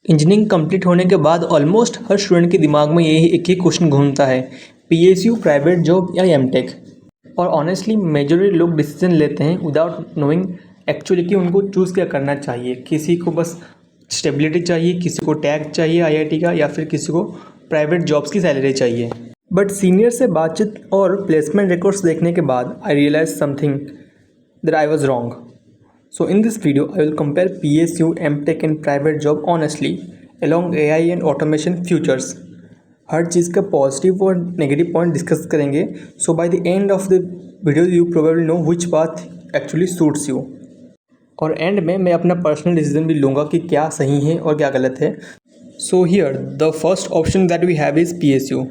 Engineering complete होने के बाद ऑलमोस्ट हर स्टूडेंट के दिमाग में यही एक ही क्वेश्चन घूमता है, पीएसयू, प्राइवेट जॉब या एमटेक। और ऑनेस्टली मेजॉरिटी लोग डिसीजन लेते हैं विदाउट नोइंग एक्चुअली कि उनको चूज़ क्या करना चाहिए। किसी को बस स्टेबिलिटी चाहिए, किसी को टैग चाहिए आईआईटी का, या फिर किसी को प्राइवेट जॉब्स की सैलरी चाहिए। बट सीनियर से बातचीत और प्लेसमेंट रिकॉर्ड्स देखने के बाद I realize something that I was wrong. So in this video, I will compare PSU, MTech and private job honestly along AI and automation futures. हर चीज़ का पॉजिटिव और नेगेटिव पॉइंट डिस्कस करेंगे. So by the end of the video you probably know which path actually suits you. और end में मैं अपना personal decision भी लूँगा कि क्या सही है और क्या गलत है. So here the first option that we have is PSU.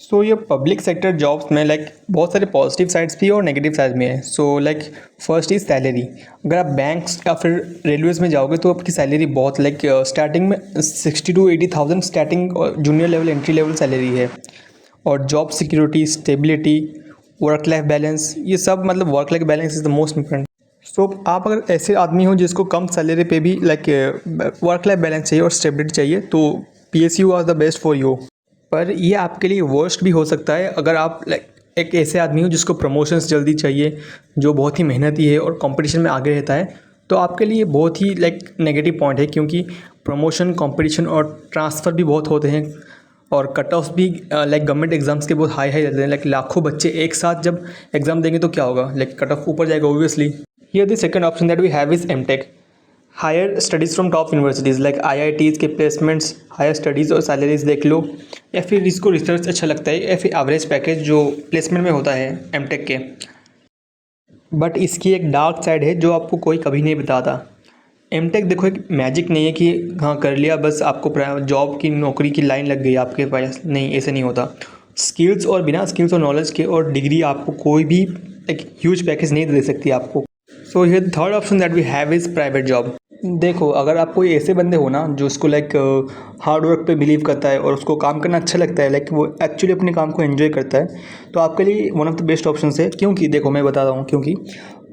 So ये पब्लिक सेक्टर जॉब्स में बहुत सारे पॉजिटिव साइड्स भी और नेगेटिव साइड्स भी हैं. So first is salary. अगर आप बैंक्स या फिर रेलवेज़ में जाओगे तो आपकी सैलरी बहुत स्टार्टिंग में 60 to 80,000 starting junior level entry level salary है. और job security, stability, work life balance, ये सब work life balance is the most important. So आप अगर ऐसे आदमी हो जिसको कम सैलरी पे भी वर्क लाइफ बैलेंस चाहिए और स्टेबिलिटी चाहिए तो PSU are the best for you. पर ये आपके लिए वर्स्ट भी हो सकता है अगर आप एक ऐसे आदमी हो जिसको प्रमोशंस जल्दी चाहिए, जो बहुत ही मेहनती है और कंपटीशन में आगे रहता है, तो आपके लिए बहुत ही नेगेटिव पॉइंट है. क्योंकि प्रमोशन, कंपटीशन और ट्रांसफ़र भी बहुत होते हैं और कट ऑफ्स भी गवर्नमेंट एग्जाम्स के बहुत हाई रहते हैं. लाखों बच्चे एक साथ जब एग्ज़ाम देंगे तो क्या होगा, कट ऑफ ऊपर जाएगा obviously. Here the second option that we have is MTech. Higher studies from top universities IITs के प्लेसमेंट्स, हायर स्टडीज़ और सैलरीज देख लो, या फिर इसको रिसर्च अच्छा लगता है, या फिर एवरेज पैकेज जो प्लेसमेंट में होता है एमटेक के. बट इसकी एक डार्क साइड है जो आपको कोई कभी नहीं बताता. एमटेक देखो एक मैजिक नहीं है कि हाँ कर लिया बस आपको जॉब की नौकरी की लाइन लग गई आपके पास. नहीं, ऐसे नहीं होता. स्किल्स और बिना स्किल्स और नॉलेज के और डिग्री आपको कोई भी ह्यूज पैकेज नहीं दे सकती आपको. So here third option that we have is private job. देखो, अगर आप कोई ऐसे बंदे हो ना जो उसको हार्ड वर्क पे बिलीव करता है और उसको काम करना अच्छा लगता है, वो एक्चुअली अपने काम को एंजॉय करता है, तो आपके लिए one of the best option है. क्योंकि देखो मैं बता रहा हूँ, क्योंकि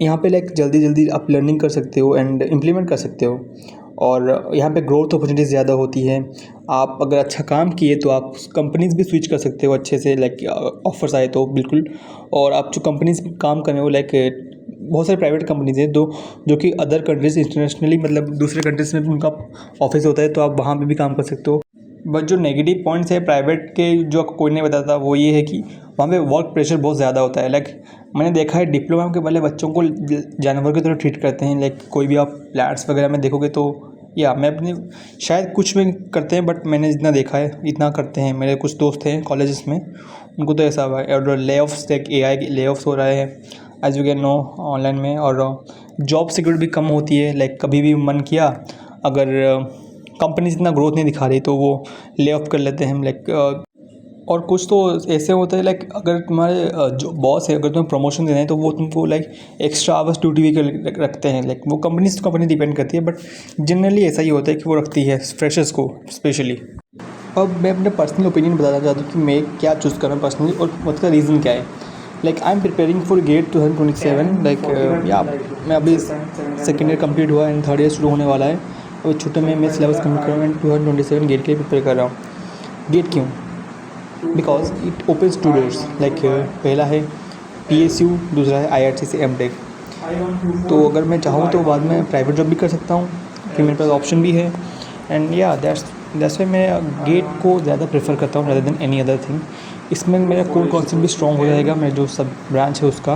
यहाँ पे जल्दी जल्दी आप लर्निंग कर सकते हो एंड इम्प्लीमेंट कर सकते हो, और यहाँ पे ग्रोथ अपॉर्चुनिटीज़ ज़्यादा होती है. आप अगर अच्छा काम किए तो आप कंपनीज़ भी स्विच कर सकते हो अच्छे से, ऑफर्स आए तो बिल्कुल. और आप जो कंपनीज़ काम कर रहे हो बहुत सारे प्राइवेट कंपनीज़ हैं जो कि अदर कंट्रीज़ इंटरनेशनली दूसरे कंट्रीज़ में भी उनका ऑफिस होता है, तो आप वहाँ पे भी काम कर सकते हो. बट जो नेगेटिव पॉइंट्स है प्राइवेट के जो कोई नहीं बताता वो ये है कि वहाँ पे वर्क प्रेशर बहुत ज़्यादा होता है. मैंने देखा है डिप्लोमा के वाले बच्चों को जानवर की तरह ट्रीट करते हैं. कोई भी आप प्लाट्स वगैरह में देखोगे तो मैं अपने शायद कुछ में करते हैं, बट मैंने जितना देखा है इतना करते हैं. मेरे कुछ दोस्त हैं कॉलेजेस में, उनको तो ऐसा हुआ है. और ले ऑफ्स AI के ले ऑफ्स हो रहे हैं as you can know online में. और जॉब सिक्योरिटी भी कम होती है. कभी भी मन किया, अगर कंपनी इतना ग्रोथ नहीं दिखा रही तो वो ले ऑफ कर लेते हैं. और कुछ तो ऐसे होता है अगर तुम्हारे जो बॉस है, अगर तुम्हें प्रमोशन देना है तो वो तुमको एक्स्ट्रा आवर्स ड्यूटी भी रखते हैं. वो कंपनी डिपेंड करती है, बट जनरली ऐसा ही होता है कि वो रखती है फ्रेशर्स को स्पेशली. अब मैं अपने पर्सनल ओपिनियन बताना चाहता हूँ कि मैं क्या चूज़ कर रहा हूँ पर्सनली और उसका रीज़न क्या है. I am preparing for GATE 2027. मैं अभी सेकेंड ईयर कंप्लीट हुआ एंड थर्ड ईयर शुरू होने वाला है. अभी छुट्टे में मैं सिलेबस कंप्लीट कर रहा हूँ एंड 2027 गेट के लिए प्रिपेयर कर रहा हूँ. गेट क्यों? Because it opens 2 doors. पहला है PSU, दूसरा है IIT से एमटेक. तो अगर मैं चाहूँ तो बाद में प्राइवेट जॉब भी कर सकता हूँ, फिर मेरे पास ऑप्शन भी है. एंड दैट्स वाई मैं गेट को ज़्यादा प्रेफर करता हूँ rather than any other thing. इसमें मेरा कोर कॉन्सेप्ट भी स्ट्रॉन्ग हो जाएगा, मेरा जो सब ब्रांच है उसका.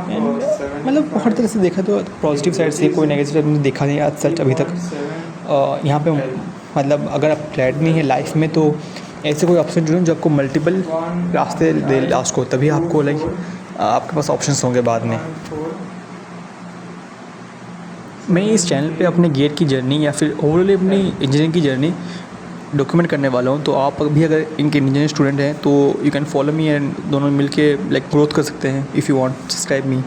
एंड हर तरह से देखा तो पॉजिटिव साइड से कोई नेगेटिव साइड मैंने देखा नहीं आज सच अभी तक. यहाँ पे अगर आप क्लैरिटी नहीं है लाइफ में तो ऐसे कोई ऑप्शन ढूंढो जो आपको मल्टीपल रास्ते दे लास्ट को, तभी आपको आपके पास ऑप्शंस होंगे बाद में. मैं इस चैनल पे अपने गेट की जर्नी या फिर ओवरऑल अपनी इंजीनियरिंग की जर्नी डॉक्यूमेंट करने वाला हूँ. तो आप भी अगर इनके इंजीनियरिंग स्टूडेंट हैं तो you can follow me and दोनों मिल के ग्रोथ कर सकते हैं. If you want subscribe me.